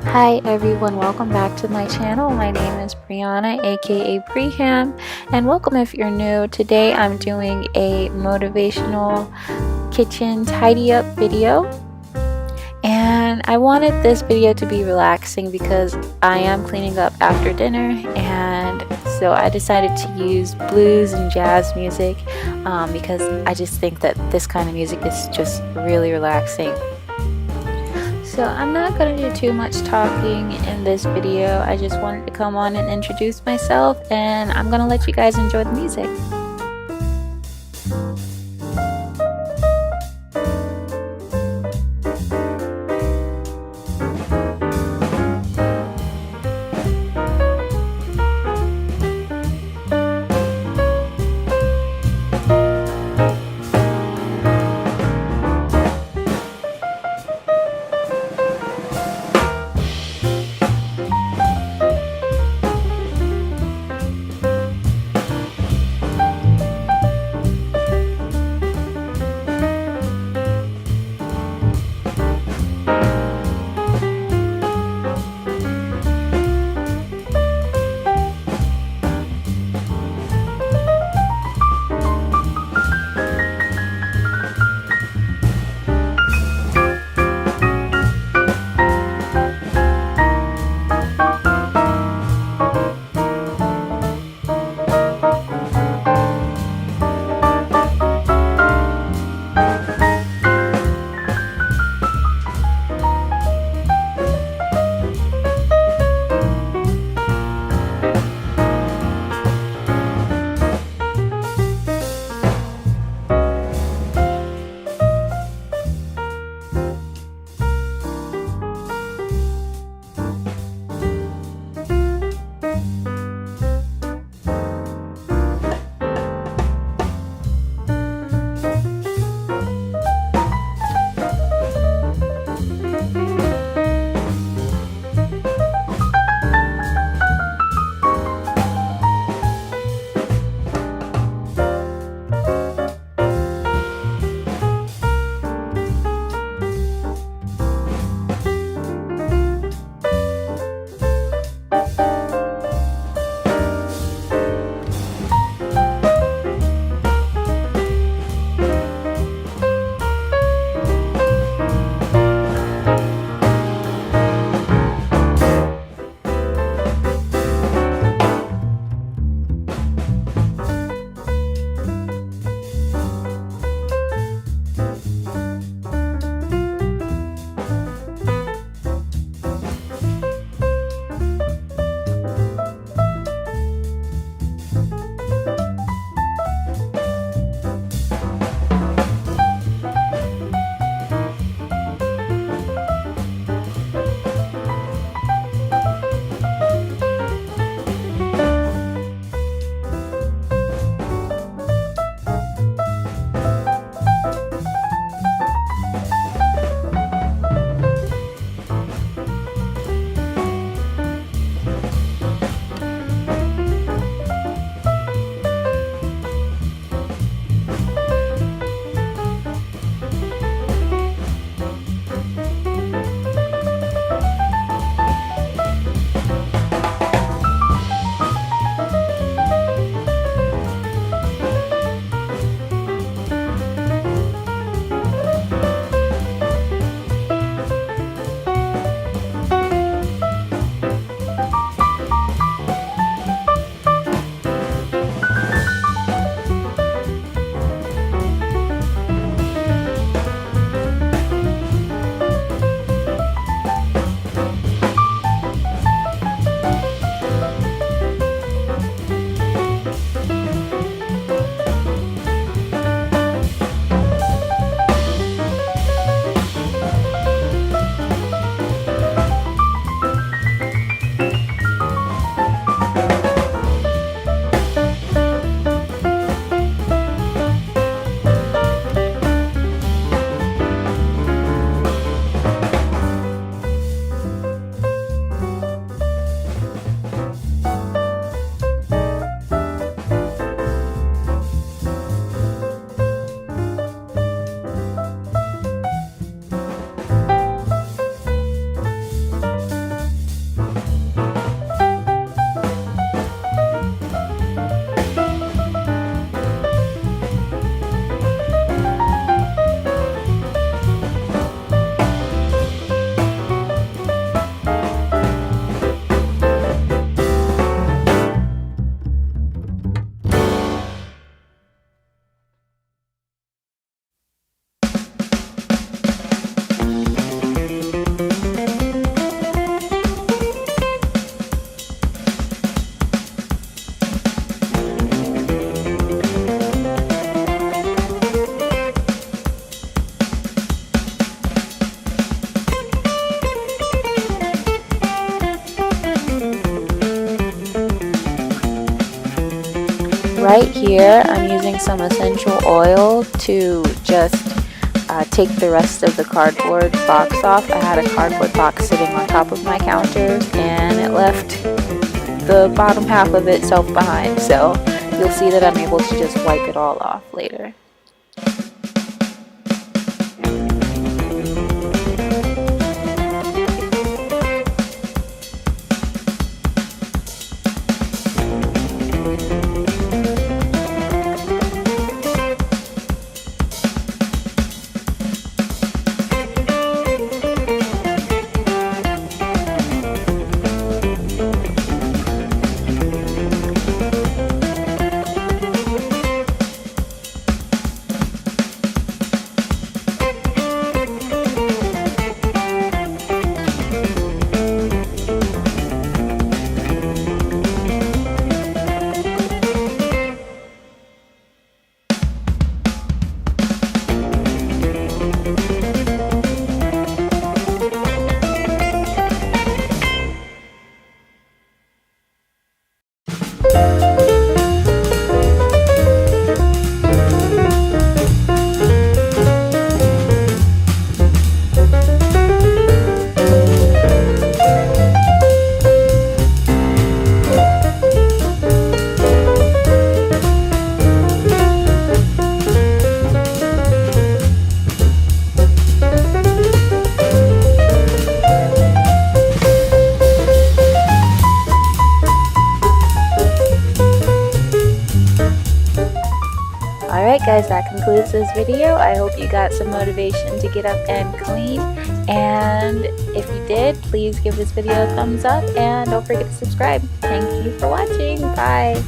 Hi everyone, welcome back to my channel. My name is Brianna, aka Briham, and welcome if you're new. Today I'm doing a motivational kitchen tidy up video, and I wanted this video to be relaxing because I am cleaning up after dinner, and so I decided to use blues and jazz music because I just think that this kind of music is just really relaxing. So I'm not going to do too much talking in this video. I just wanted to come on and introduce myself, and I'm going to let you guys enjoy the music. right here I'm using some essential oil to just take the rest of the cardboard box off. I had a cardboard box sitting on top of my counters and it left the bottom half of itself behind, so you'll see that I'm able to just wipe it all off later. Alright guys, that concludes this video. I hope you got some motivation to get up and clean, and if you did, please give this video a thumbs up and don't forget to subscribe. Thank you for watching. Bye!